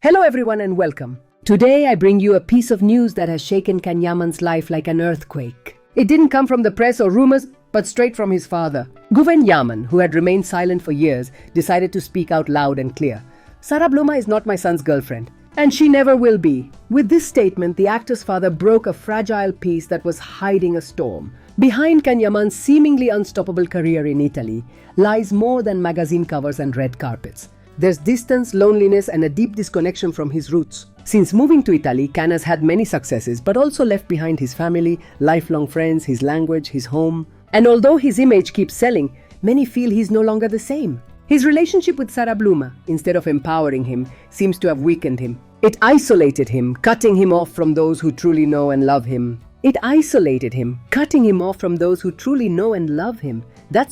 Hello everyone and welcome. Today I bring you a piece of news that has shaken Can Yaman's life like an earthquake. It didn't come from the press or rumors, but straight from his father. Guven Yaman, who had remained silent for years, decided to speak out loud and clear. Sara Bluma is not my son's girlfriend, and she never will be. With this statement, the actor's father broke a fragile peace that was hiding a storm. Behind Can Yaman's seemingly unstoppable career in Italy lies more than magazine covers and red carpets. There's distance, loneliness, and a deep disconnection from his roots. Since moving to Italy, Can has had many successes, but also left behind his family, lifelong friends, his language, his home. And although his image keeps selling, many feel he's no longer the same. His relationship with Sara Bluma, instead of empowering him, seems to have weakened him. It isolated him, cutting him off from those who truly know and love him. That's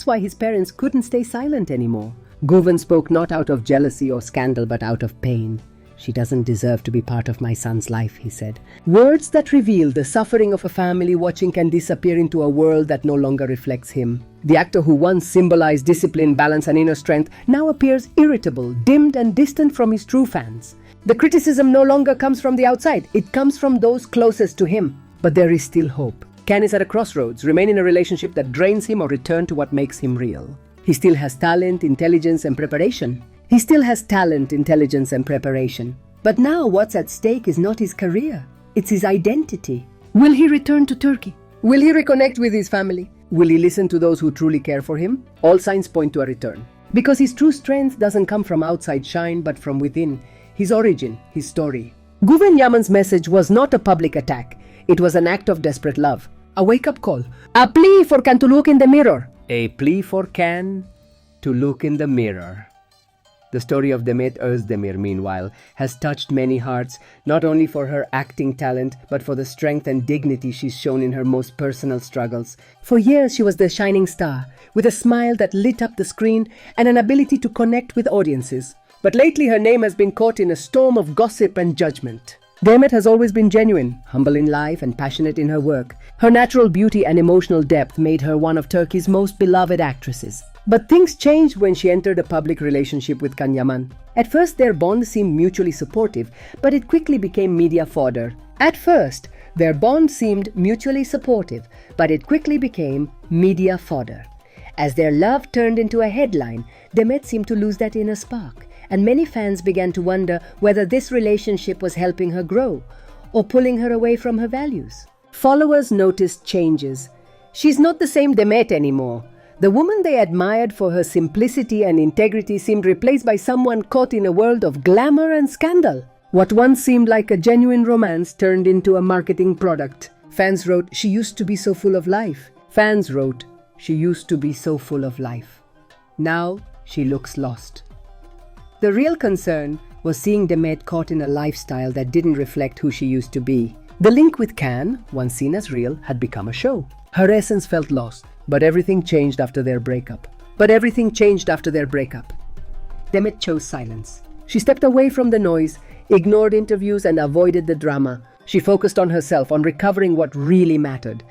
why his parents couldn't stay silent anymore. Guven spoke not out of jealousy or scandal, but out of pain. "She doesn't deserve to be part of my son's life," he said. Words that reveal the suffering of a family watching Can disappear into a world that no longer reflects him. The actor who once symbolized discipline, balance, and inner strength now appears irritable, dimmed, and distant from his true fans. The criticism no longer comes from the outside, it comes from those closest to him. But there is still hope. Can is at a crossroads: remain in a relationship that drains him or return to what makes him real. He still has talent, intelligence, and preparation. But now what's at stake is not his career, it's his identity. Will he return to Turkey? Will he reconnect with his family? Will he listen to those who truly care for him? All signs point to a return. Because his true strength doesn't come from outside shine, but from within. His origin, his story. Guven Yaman's message was not a public attack. It was an act of desperate love. A wake-up call. A plea for Can to look in the mirror. A plea for Can to look in the mirror. The story of Demet'S, meanwhile, has touched many hearts, not only for her acting talent, but for the strength and dignity she's shown in her most personal struggles. For years, she was the shining star, with a smile that lit up the screen and an ability to connect with audiences. But lately, her name has been caught in a storm of gossip and judgment. Demet has always been genuine, humble in life, and passionate in her work. Her natural beauty and emotional depth made her one of Turkey's most beloved actresses. But things changed when she entered a public relationship with Can Yaman. At first, their bond seemed mutually supportive, but it quickly became media fodder. As their love turned into a headline, Demet seemed to lose that inner spark, and many fans began to wonder whether this relationship was helping her grow or pulling her away from her values. Followers noticed changes. She's not the same Demet anymore. The woman they admired for her simplicity and integrity seemed replaced by someone caught in a world of glamour and scandal. What once seemed like a genuine romance turned into a marketing product. Fans wrote, "She used to be so full of life." Now, she looks lost. The real concern was seeing Demet caught in a lifestyle that didn't reflect who she used to be. The link with Can, once seen as real, had become a show. Her essence felt lost, but everything changed after their breakup. Demet chose silence. She stepped away from the noise, ignored interviews, and avoided the drama. She focused on herself, on recovering what really mattered.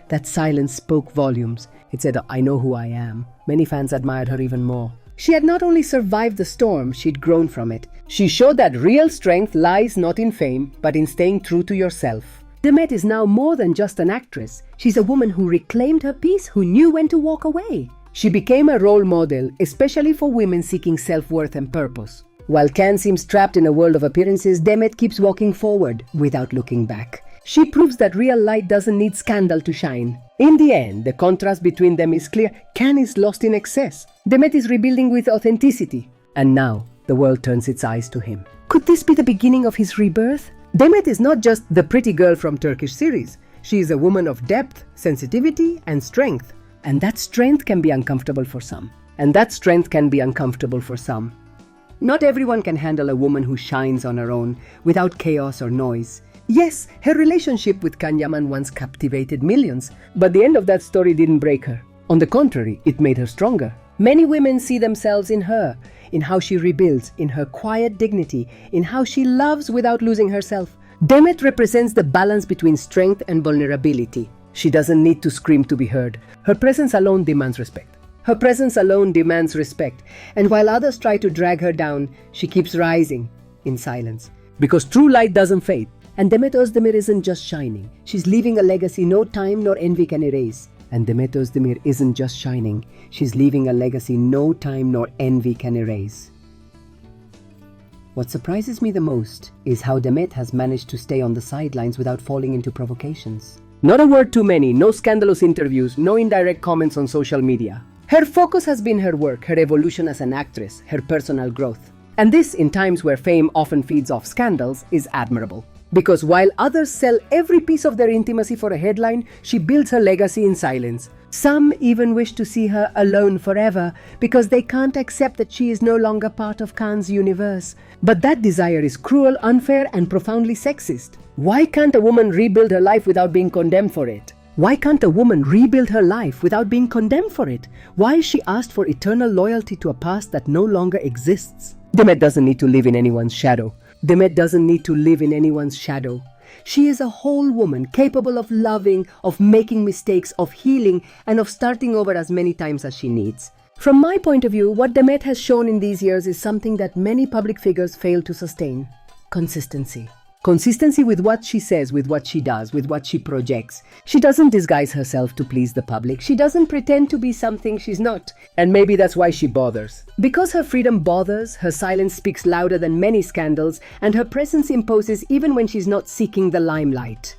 That silence spoke volumes. It said, "I know who I am." Many fans admired her even more. She had not only survived the storm, she'd grown from it. She showed that real strength lies not in fame, but in staying true to yourself. Demet is now more than just an actress. She's a woman who reclaimed her peace, who knew when to walk away. She became a role model, especially for women seeking self-worth and purpose. While Can seems trapped in a world of appearances, Demet keeps walking forward without looking back. She proves that real light doesn't need scandal to shine. In the end, the contrast between them is clear. Can is lost in excess. Demet is rebuilding with authenticity. And now, the world turns its eyes to him. Could this be the beginning of his rebirth? Demet is not just the pretty girl from Turkish series. She is a woman of depth, sensitivity, and strength. And that strength can be uncomfortable for some. Not everyone can handle a woman who shines on her own, without chaos or noise. Yes, her relationship with Can Yaman once captivated millions, but the end of that story didn't break her. On the contrary, it made her stronger. Many women see themselves in her, in how she rebuilds, in her quiet dignity, in how she loves without losing herself. Demet represents the balance between strength and vulnerability. She doesn't need to scream to be heard. Her presence alone demands respect. Her presence alone demands respect, and while others try to drag her down, she keeps rising in silence. Because true light doesn't fade. And Demet Özdemir isn't just shining. She's leaving a legacy no time nor envy can erase. And Demet Özdemir isn't just shining. She's leaving a legacy no time nor envy can erase. What surprises me the most is how Demet has managed to stay on the sidelines without falling into provocations. Not a word too many, no scandalous interviews, no indirect comments on social media. Her focus has been her work, her evolution as an actress, her personal growth. And this, in times where fame often feeds off scandals, is admirable. Because while others sell every piece of their intimacy for a headline, she builds her legacy in silence. Some even wish to see her alone forever because they can't accept that she is no longer part of Khan's universe. But that desire is cruel, unfair, and profoundly sexist. Why can't a woman rebuild her life without being condemned for it? Why can't a woman rebuild her life without being condemned for it? Why is she asked for eternal loyalty to a past that no longer exists? Demet doesn't need to live in anyone's shadow. Demet doesn't need to live in anyone's shadow. She is a whole woman, capable of loving, of making mistakes, of healing, and of starting over as many times as she needs. From my point of view, what Demet has shown in these years is something that many public figures fail to sustain. Consistency. Consistency with what she says, with what she does, with what she projects. She doesn't disguise herself to please the public. She doesn't pretend to be something she's not. And maybe that's why she bothers. Because her freedom bothers, her silence speaks louder than many scandals, and her presence imposes even when she's not seeking the limelight.